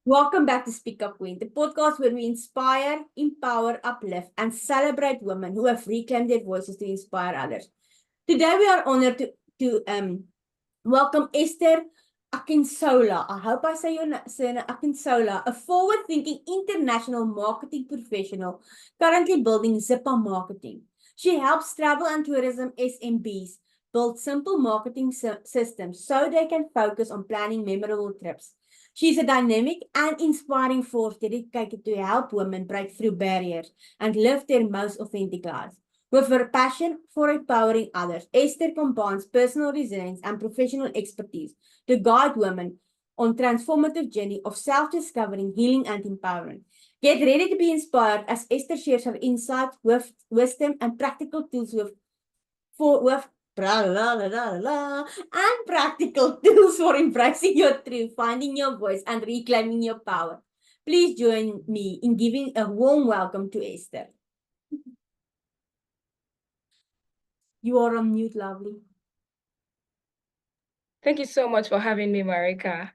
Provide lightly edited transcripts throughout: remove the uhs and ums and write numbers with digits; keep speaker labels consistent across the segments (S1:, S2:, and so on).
S1: Welcome back to Speak Up Queen, the podcast where we inspire, empower, uplift, and celebrate women who have reclaimed their voices to inspire others. Today we are honored to welcome Esther Akinsola. I hope I say your name, Akinsola, a forward-thinking international marketing professional currently building Zipper Marketing. She helps travel and tourism SMBs build simple marketing systems so they can focus on planning memorable trips. She's a dynamic and inspiring force dedicated to help women break through barriers and live their most authentic lives. With her passion for empowering others, Esther combines personal resilience and professional expertise to guide women on transformative journey of self-discovery, healing, and empowerment. Get ready to be inspired as Esther shares her insight, wisdom, and practical tools with and practical tools for embracing your truth, finding your voice, and reclaiming your power. Please join me in giving a warm welcome to Esther. You are on mute, lovely.
S2: Thank you so much for having me, Marika.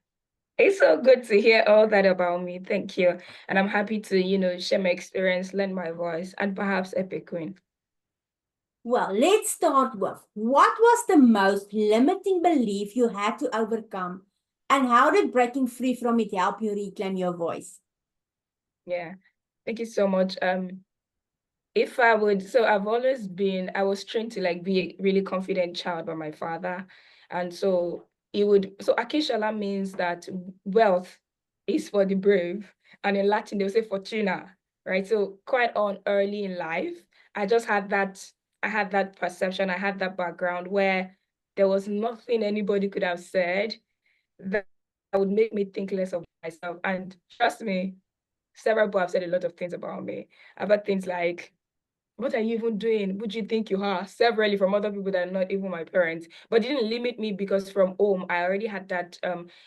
S2: It's so good to hear all that about me. Thank you. And I'm happy to, share my experience, lend my voice, and perhaps epic queen.
S1: Well, let's start with what was the most limiting belief you had to overcome, and how did breaking free from it help you reclaim your voice?
S2: Yeah. Thank you so much. If I would, so I was trained to like be a really confident child by my father. And so Akishala means that wealth is for the brave. And in Latin, they'll say fortuna, right? So quite on early in life, I just had I had that perception, I had that background where there was nothing anybody could have said that would make me think less of myself. And trust me, several people have said a lot of things about me. About things like, what are you even doing? Would you think you are? Severally from other people that are not even my parents. But it didn't limit me because from home, I already had that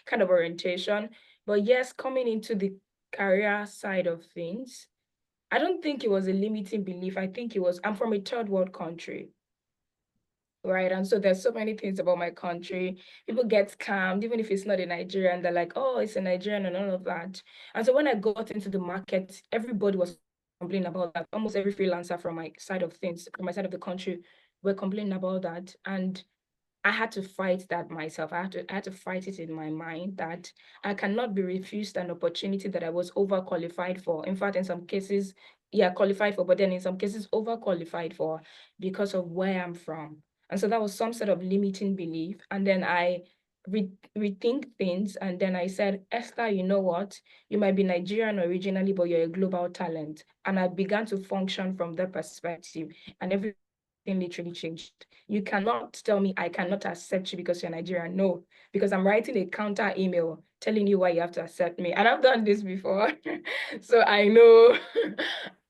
S2: kind of orientation. But yes, coming into the career side of things, I don't think it was a limiting belief. I think I'm from a third world country. Right. And so there's so many things about my country. People get scammed, even if it's not a Nigerian, they're like, oh, it's a Nigerian and all of that. And so when I got into the market, everybody was complaining about that. Almost every freelancer from my side of things, from my side of the country, were complaining about that. And I had to fight that myself. I had to fight it in my mind that I cannot be refused an opportunity that I was overqualified for. In fact, in some cases, yeah, qualified for, but then in some cases overqualified for because of where I'm from. And so that was some sort of limiting belief. And then I rethink things. And then I said, Esther, you know what? You might be Nigerian originally, but you're a global talent. And I began to function from that perspective. And everything literally changed. You cannot tell me I cannot accept you because you're Nigerian. No, because I'm writing a counter email telling you why you have to accept me. And I've done this before. So I know.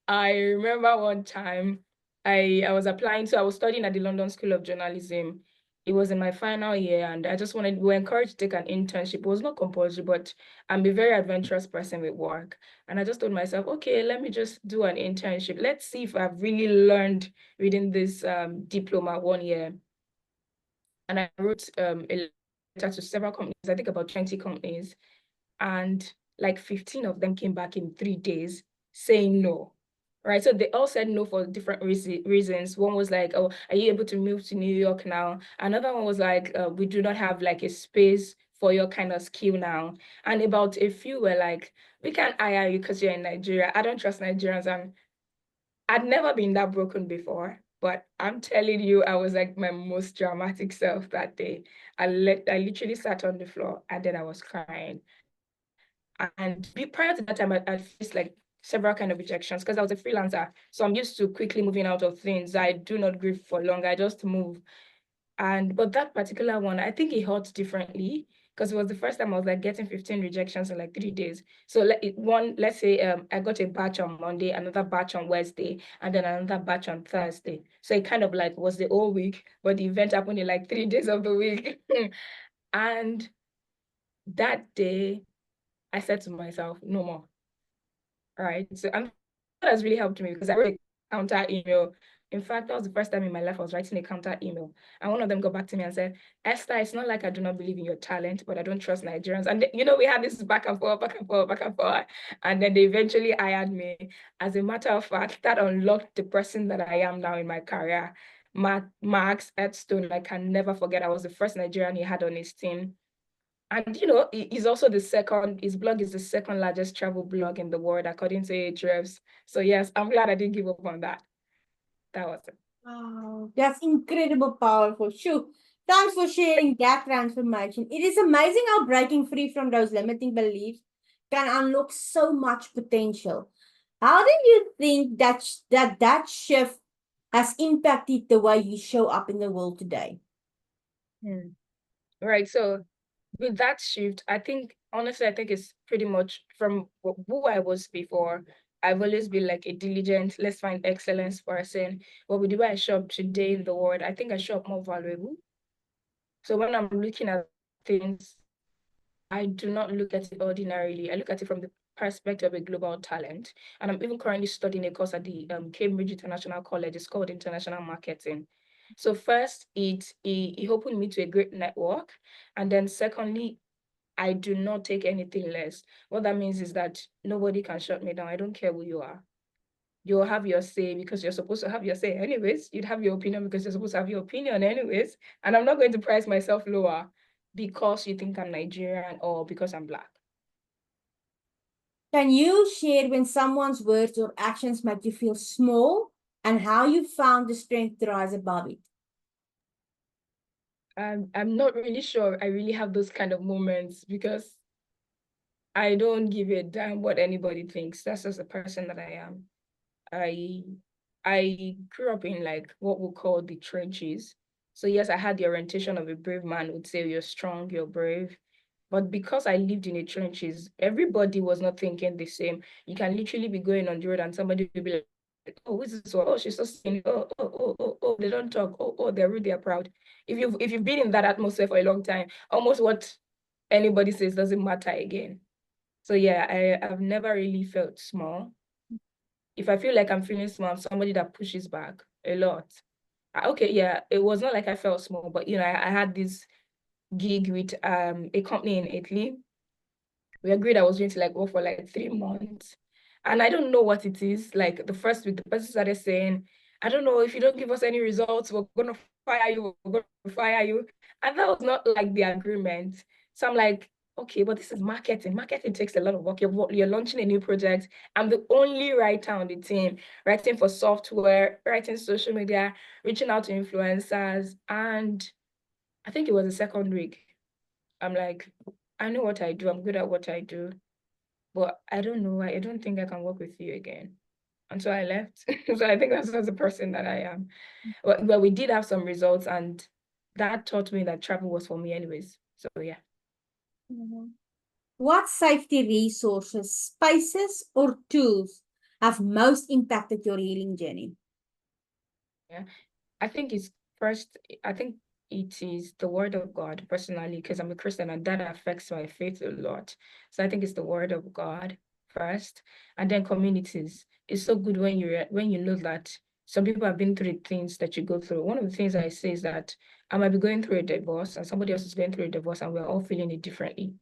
S2: I remember one time I was applying, so I was studying at the London School of Journalism. It was in my final year, and we were encouraged to take an internship. It was not compulsory, but I'm a very adventurous person with work. And I just told myself, okay, let me just do an internship. Let's see if I've really learned reading this diploma 1 year. And I wrote a letter to several companies, I think about 20 companies, and like 15 of them came back in 3 days saying no. Right. So they all said no for different reasons. One was like, oh, are you able to move to New York now? Another one was like, we do not have like a space for your kind of skill now. And about a few were like, we can't hire you because you're in Nigeria. I don't trust Nigerians. I'd never been that broken before, but I'm telling you, I was like my most dramatic self that day. I literally sat on the floor and then I was crying. And prior to that time, I faced like several kind of rejections because I was a freelancer. So I'm used to quickly moving out of things. I do not grieve for long. I just move. But that particular one, I think it hurt differently because it was the first time I was like getting 15 rejections in like 3 days. So let's say I got a batch on Monday, another batch on Wednesday, and then another batch on Thursday. So it kind of like was the whole week, but the event happened in like 3 days of the week. And that day, I said to myself, no more. All right. So and that has really helped me because I wrote a counter email In fact, that was the first time in my life I was writing a counter email. And one of them got back to me and said, Esther, it's not like I do not believe in your talent, but I don't trust Nigerians. And we had this back and forth, back and forth, back and forth. And then they eventually hired me. As a matter of fact, that unlocked the person that I am now in my career. Max Edstone, I can never forget. I was the first Nigerian he had on his team. And he's also his blog is the second largest travel blog in the world, according to Ahrefs. So yes, I'm glad I didn't give up on that. That was it.
S1: Wow, that's incredible powerful. Shoo. Thanks for sharing that transformation. It is amazing how breaking free from those limiting beliefs can unlock so much potential. How do you think that shift has impacted the way you show up in the world today?
S2: Right. So with that shift, honestly, I think it's pretty much from who I was before. I've always been like a diligent, let's find excellence person. But with the way I show up today in the world, I think I show up more valuable. So when I'm looking at things, I do not look at it ordinarily. I look at it from the perspective of a global talent. And I'm even currently studying a course at the Cambridge International College. It's called International Marketing. So first, it opened me to a great network. And then secondly, I do not take anything less. What that means is that nobody can shut me down. I don't care who you are. You'll have your say because you're supposed to have your say anyways. You'd have your opinion because you're supposed to have your opinion anyways. And I'm not going to price myself lower because you think I'm Nigerian or because I'm Black.
S1: Can you share when someone's words or actions make you feel small and how you found the strength to rise above it?
S2: I'm not really sure I really have those kind of moments because I don't give a damn what anybody thinks. That's just the person that I am. I I grew up in like what we call the trenches. So yes, I had the orientation of a brave man would say you're strong, you're brave. But because I lived in the trenches, everybody was not thinking the same. You can literally be going on the road and somebody will be like, oh, who's this one? Oh, she's so skinny. Oh, they don't talk. Oh, they're rude, they're proud. If you've been in that atmosphere for a long time, almost what anybody says doesn't matter again. So yeah, I've never really felt small. If I feel like I'm feeling small, I'm somebody that pushes back a lot. Okay, yeah, it was not like I felt small, but I had this gig with a company in Italy. We agreed I was going to like work for like 3 months. And I don't know what it is. Like the first week, the person started saying, I don't know, if you don't give us any results, we're gonna fire you, we're gonna fire you. And that was not like the agreement. So I'm like, okay, but this is marketing. Marketing takes a lot of work. You're launching a new project. I'm the only writer on the team, writing for software, writing social media, reaching out to influencers. And I think it was the second week. I'm like, I know what I do. I'm good at what I do, but I don't know. I don't think I can work with you again. And so I left. So I think that's the person that I am. But we did have some results, and that taught me that travel was for me anyways. So yeah.
S1: Mhm. What safety resources, spaces, or tools have most impacted your healing journey?
S2: Yeah. I think it's first, I think it is the word of God personally, because I'm a Christian and that affects my faith a lot. So I think it's the word of God first, and then communities. It's so good when you know that some people have been through the things that you go through. One of the things I say is that I might be going through a divorce and somebody else is going through a divorce and we're all feeling it differently.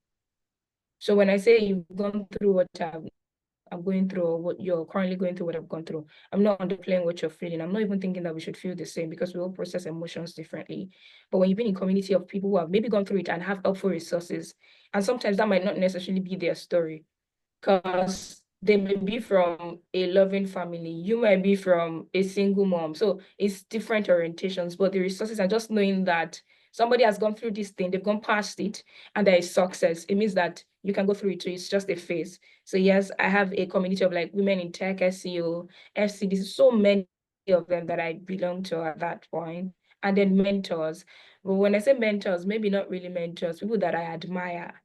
S2: So when I say you've gone through what I'm going through or what you're currently going through, what I've gone through. I'm not underplaying what you're feeling. I'm not even thinking that we should feel the same because we all process emotions differently. But when you've been in a community of people who have maybe gone through it and have helpful resources, and sometimes that might not necessarily be their story, because they may be from a loving family, you might be from a single mom. So it's different orientations, but the resources are just knowing that somebody has gone through this thing, they've gone past it, and there is success. It means that you can go through it too. It's just a phase. So yes, I have a community of like women in tech, SEO, FCD, so many of them that I belong to at that point. And then mentors. But when I say mentors, maybe not really mentors, people that I admire.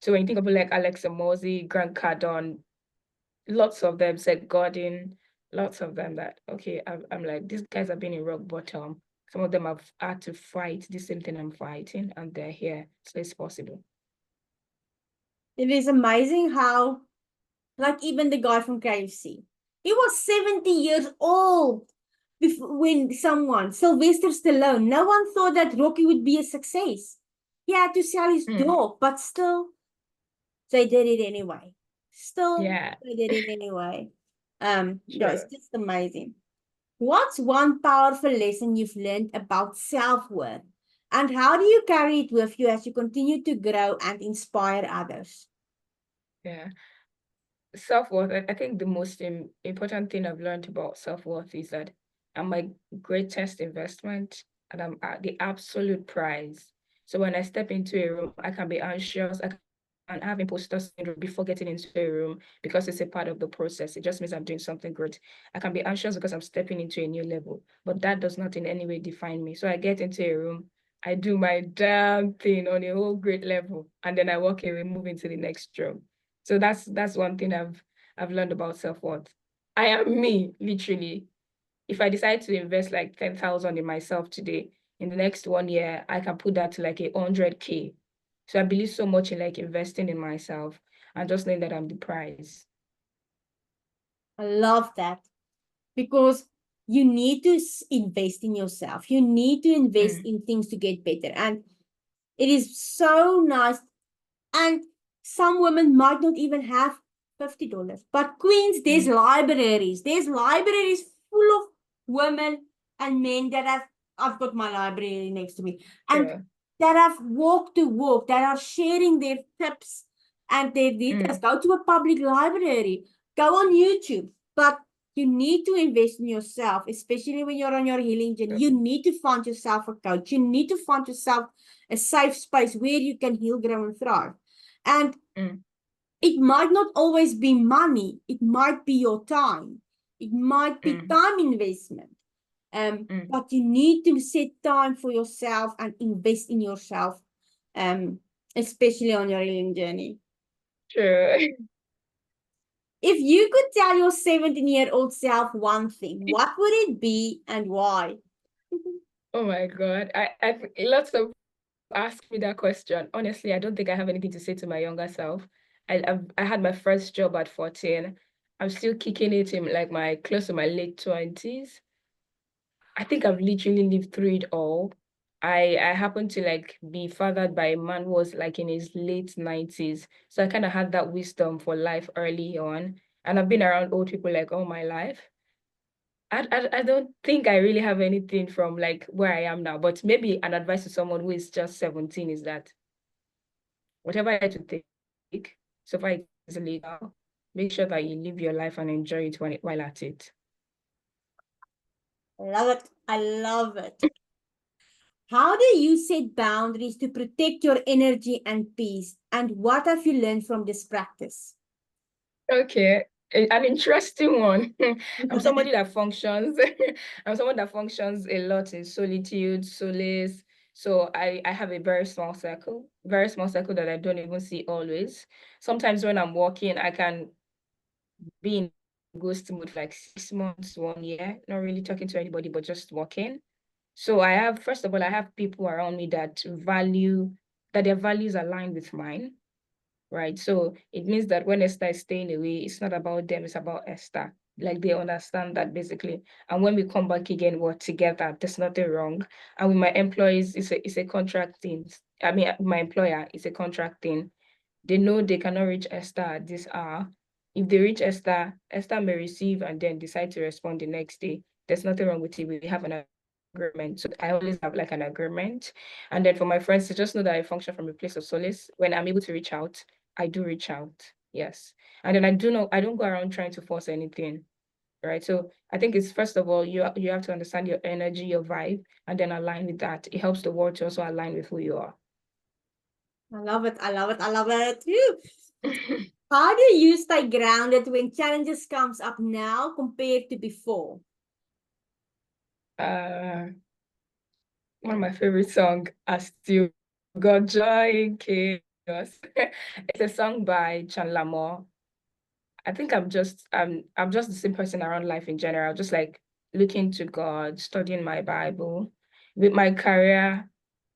S2: So when you think of like Alexa Mosi, Grant Cardone, lots of them said Gordon, lots of them that, okay, I'm like, these guys have been in rock bottom. Some of them have had to fight the same thing I'm fighting, and they're here. So it's possible.
S1: It is amazing how, like even the guy from KFC, He was 70 years old when Sylvester Stallone, no one thought that Rocky would be a success. He had to sell his dog, but still, they did it anyway. Still,
S2: Yeah,
S1: they did it anyway. Yeah, it's
S2: sure.
S1: just amazing. What's one powerful lesson you've learned about self-worth? And how do you carry it with you as you continue to grow and inspire others?
S2: Yeah. Self-worth, I think the most important thing I've learned about self-worth is that I'm my greatest investment and I'm at the absolute prize. So when I step into a room, I can be anxious, I can have imposter syndrome before getting into a room because it's a part of the process. It just means I'm doing something good. I can be anxious because I'm stepping into a new level, but that does not in any way define me. So I get into a room, I do my damn thing on a whole great level, and then I walk away, move into the next room. So that's one thing I've learned about self-worth. I am me, literally. If I decide to invest like 10,000 in myself today, in the next 1 year, I can put that to like 100K. So I believe so much in like investing in myself and just knowing that I'm the prize.
S1: I love that because you need to invest in yourself. You need to invest
S2: Mm,
S1: in things to get better. And it is so nice. And some women might not even have $50. But Queens, there's
S2: mm,
S1: libraries. There's libraries full of women and men that I've got my library next to me. And
S2: sure.
S1: that have walked the walk, that are sharing their tips and their details.
S2: Mm,
S1: Go to a public library. Go on YouTube. But you need to invest in yourself, especially when you're on your healing journey. You
S2: totally.
S1: need to find yourself a coach. You need to find yourself a safe space where you can heal, grow, and thrive. And
S2: Mm,
S1: it might not always be money. It might be your time. It might be
S2: mm,
S1: time investment.
S2: mm.
S1: But you need to set time for yourself and invest in yourself, especially on your healing journey.
S2: Sure.
S1: If you could tell your 17-year-old self one thing, what would it be and why?
S2: Oh my God. Lots of ask me that question. Honestly, I don't think I have anything to say to my younger self. I had my first job at 14. I'm still kicking it in like my close to my late 20s. I think I've literally lived through it all. I happened to like be fathered by a man who was like in his late 90s. So I kind of had that wisdom for life early on. And I've been around old people like all my life. I don't think I really have anything from like where I am now, but maybe an advice to someone who is just 17 is that whatever you have to take, so far it's illegal, make sure that you live your life and enjoy it while at it.
S1: I love it. I love it. How do you set boundaries to protect your energy and peace? And what have you learned from this practice?
S2: Okay, an interesting one. I'm somebody that functions. I'm someone that functions a lot in solitude, solace. So I have a very small circle that I don't even see always. Sometimes when I'm walking, I can be in ghost mode for like 6 months, 1 year, not really talking to anybody, but just walking. So first of all, I have people around me that their values align with mine, right? So it means that when Esther is staying away, it's not about them, it's about Esther. Like they understand that basically. And when we come back again, we're together. There's nothing wrong. And with my employees, it's a contract thing. I mean, my employer, it's a contract thing. They know they cannot reach Esther at this hour. If they reach Esther, Esther may receive and then decide to respond the next day. There's nothing wrong with it. We have an agreement. So I always have like an agreement. And then for my friends to just know that I function from a place of solace. When I'm able to reach out, I do reach out. Yes. And then I don't go around trying to force anything. Right. So I think it's first of all, you have to understand your energy, your vibe, and then align with that. It helps the world to also align with who you are.
S1: I love it. I love it. I love it. Phew. How do you stay grounded when challenges comes up now compared to before?
S2: uh One of my favorite songs, I Still Got Joy in Chaos. It's a song by Chandler Moore. I think I'm just the same person around life in general, just like looking to God, studying my Bible. With my career,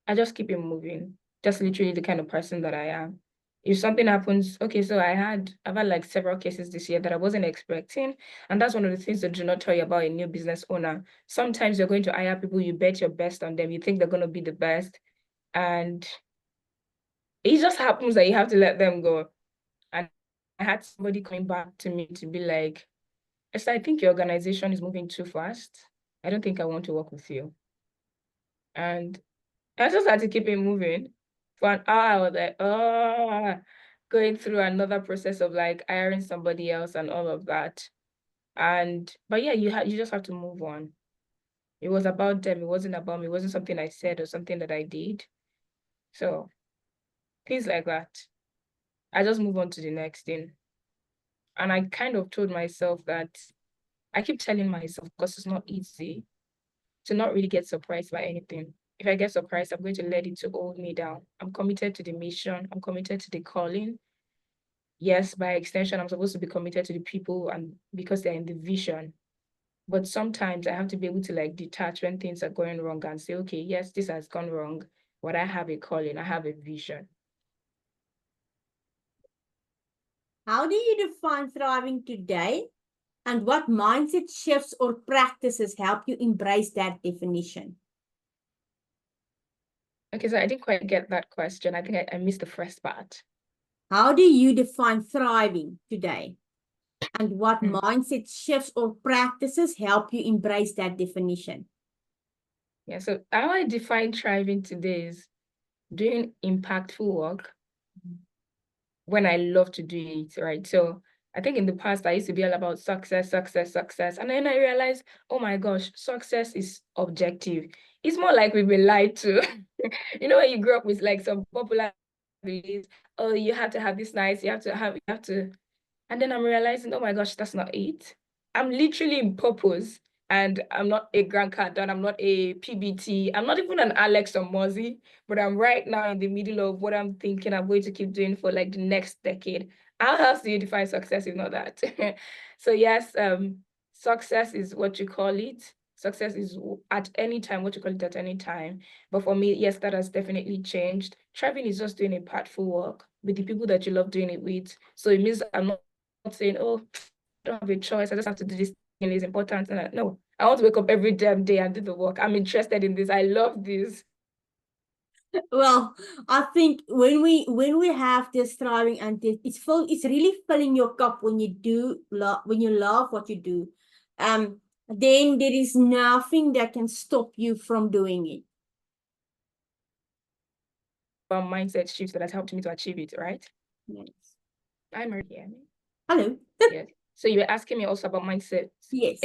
S2: I just keep it moving. Just literally the kind of person that I am. If something happens, okay, so I've had like several cases this year that I wasn't expecting. And that's one of the things that do not tell you about a new business owner. Sometimes you're going to hire people, you bet your best on them, you think they're going to be the best. And it just happens that you have to let them go. And I had somebody coming back to me to be like, Esther, I think your organization is moving too fast. I don't think I want to work with you. And I just had to keep it moving. For an hour, I was like, oh, going through another process of like hiring somebody else and all of that. But yeah, you just have to move on. It was about them. It wasn't about me. It wasn't something I said or something that I did. So things like that. I just move on to the next thing. And I kind of told myself that I keep telling myself, because it's not easy to not really get surprised by anything. If I get surprised, I'm going to let it to hold me down. I'm committed to the mission. I'm committed to the calling. Yes, by extension, I'm supposed to be committed to the people and because they're in the vision. But sometimes I have to be able to like detach when things are going wrong and say, okay, yes, this has gone wrong, but I have a calling, I have a vision.
S1: How do you define thriving today? And what mindset shifts or practices help you embrace that definition?
S2: Okay, so I didn't quite get that question. I think I missed the first part.
S1: How do you define thriving today? And what
S2: Hmm.
S1: mindset shifts or practices help you embrace that definition?
S2: Yeah, so how I define thriving today is doing impactful work when I love to do it, right? So I think in the past, I used to be all about success, success, success. And then I realized, oh my gosh, success is objective. It's more like we've been lied to. You know, when you grow up with like some popular beliefs, oh, you have to have this nice, you have to. And then I'm realizing, oh my gosh, that's not it. I'm literally in purpose. And I'm not a Grant Cardone, I'm not a PBT, I'm not even an Alex or Mozzie, but I'm right now in the middle of what I'm thinking I'm going to keep doing for like the next decade. How else do you define success if not that? So yes, success is what you call it. Success is at any time, what you call it at any time. But for me, yes, that has definitely changed. Thriving is just doing impactful work with the people that you love doing it with. So it means I'm not saying, oh, I don't have a choice. I just have to do this thing. It's important. And no, I want to wake up every damn day and do the work. I'm interested in this. I love this.
S1: Well, I think when we have this thriving and it's really filling your cup when you do love when you love what you do. Then there is nothing that can stop you from doing it.
S2: Mindset shifts that has helped me to achieve it, right?
S1: Yes.
S2: I'm Marika.
S1: Hello.
S2: Yes. So you were asking me also about mindset.
S1: Yes.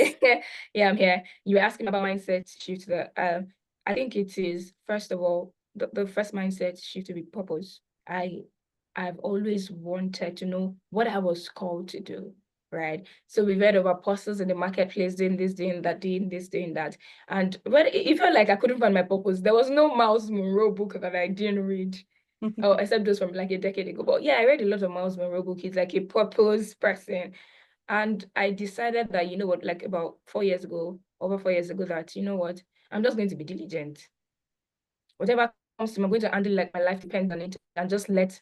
S2: Yeah, I'm here. You were asking about mindset shift that I think it is, first of all, the first mindset shift to be purpose. I've always wanted to know what I was called to do, right? So we've heard of apostles in the marketplace doing this, doing that, doing this, doing that. And when it felt like I couldn't find my purpose, there was no Miles Monroe book that I didn't read. Oh, except those from like a decade ago. But yeah, I read a lot of Miles Monroe books. He's like a purpose person. And I decided that, you know what, like about 4 years ago, over 4 years ago, that, you know what, I'm just going to be diligent. Whatever comes to me, I'm going to handle like my life depends on it and just let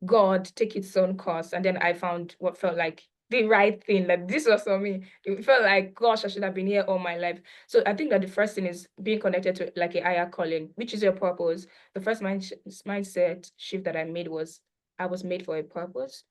S2: God take its own course. And then I found what felt like the right thing. Like this was for me. It felt like, gosh, I should have been here all my life. So I think that the first thing is being connected to like a higher calling, which is your purpose. The first mindset shift that I made was I was made for a purpose.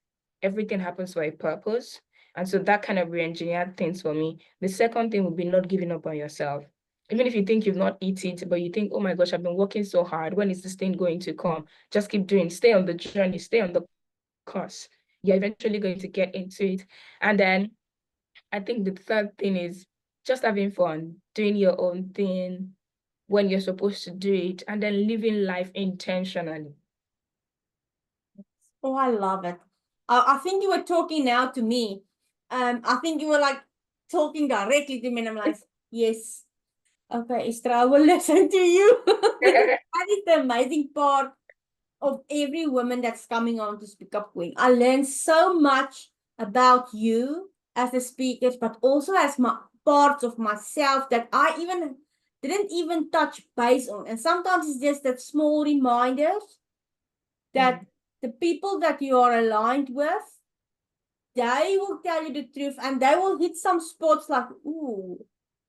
S2: Everything happens for a purpose. And so that kind of re-engineered things for me. The second thing would be not giving up on yourself. Even if you think you've not eaten it, but you think, oh my gosh, I've been working so hard. When is this thing going to come? Just keep doing, stay on the journey, stay on the course. You're eventually going to get into it. And then I think the third thing is just having fun, doing your own thing when you're supposed to do it, and then living life intentionally.
S1: Oh, I love it. I think you were talking now to me. I think you were like talking directly to me, and I'm like, yes. Okay, Esther, I will listen to you. Because that is the amazing part of every woman that's coming on to Speak Up Queen. I learned so much about you as a speaker, but also as my parts of myself that I even didn't even touch base on. And sometimes it's just that small reminders that the people that you are aligned with, they will tell you the truth and they will hit some spots like, ooh,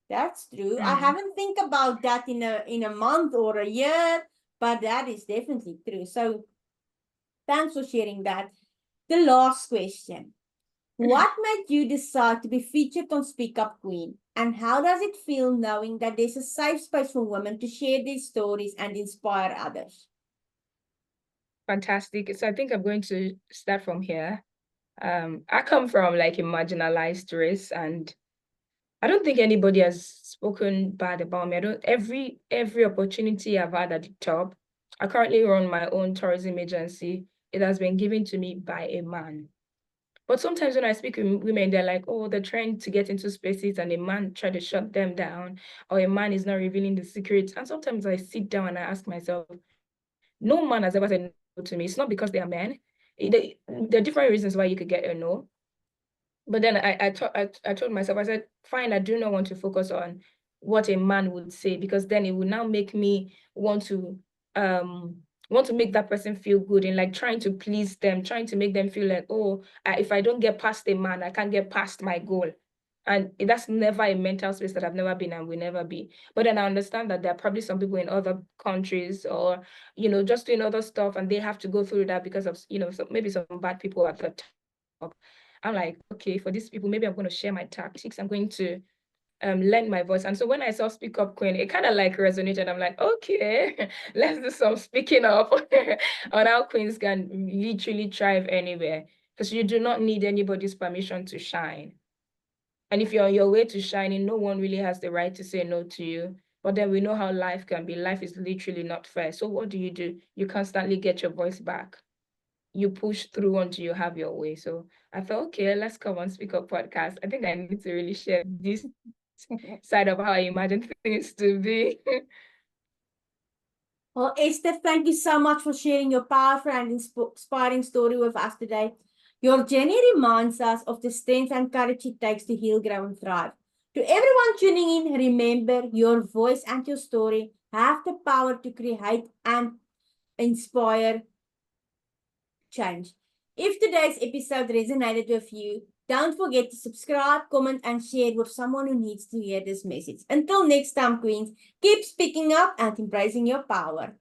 S1: that's true. I haven't think about that in a month or a year, but that is definitely true. So thanks for sharing that. The last question. What made you decide to be featured on Speak Up Queen? And how does it feel knowing that there's a safe space for women to share their stories and inspire others?
S2: Fantastic. So I think I'm going to start from here. I come from like a marginalized race, and I don't think anybody has spoken bad about me. I don't every opportunity I've had at the top. I currently run my own tourism agency. It has been given to me by a man. But sometimes when I speak with women, they're like, oh, they're trying to get into spaces and a man try to shut them down, or a man is not revealing the secrets. And sometimes I sit down and I ask myself, no man has ever said no to me. It's not because they are men. There are different reasons why you could get a no. But then I told myself, I said, fine, I do not want to focus on what a man would say, because then it would now make me want to make that person feel good, and like trying to please them, trying to make them feel like, oh, if I don't get past a man, I can't get past my goal. And that's never a mental space that I've never been and will never be. But then I understand that there are probably some people in other countries, or, just doing other stuff, and they have to go through that because of, maybe some bad people at the top. I'm like, okay, for these people, maybe I'm going to share my tactics. I'm going to lend my voice. And so when I saw Speak Up Queen, it kind of like resonated. I'm like, okay, let's do some speaking up on how queens can literally thrive anywhere, because you do not need anybody's permission to shine. And if you're on your way to shining, no one really has the right to say no to you. But then we know how life can be. Life is literally not fair. So what do? You constantly get your voice back. You push through until you have your way. So I thought, okay, let's come on Speak Up podcast. I think I need to really share this side of how I imagine things to be.
S1: Well, Esther, thank you so much for sharing your powerful and inspiring story with us today. Your journey reminds us of the strength and courage it takes to heal, grow, and thrive. To everyone tuning in, remember your voice and your story have the power to create and inspire change. If today's episode resonated with you, don't forget to subscribe, comment, and share with someone who needs to hear this message. Until next time, Queens, keep speaking up and embracing your power.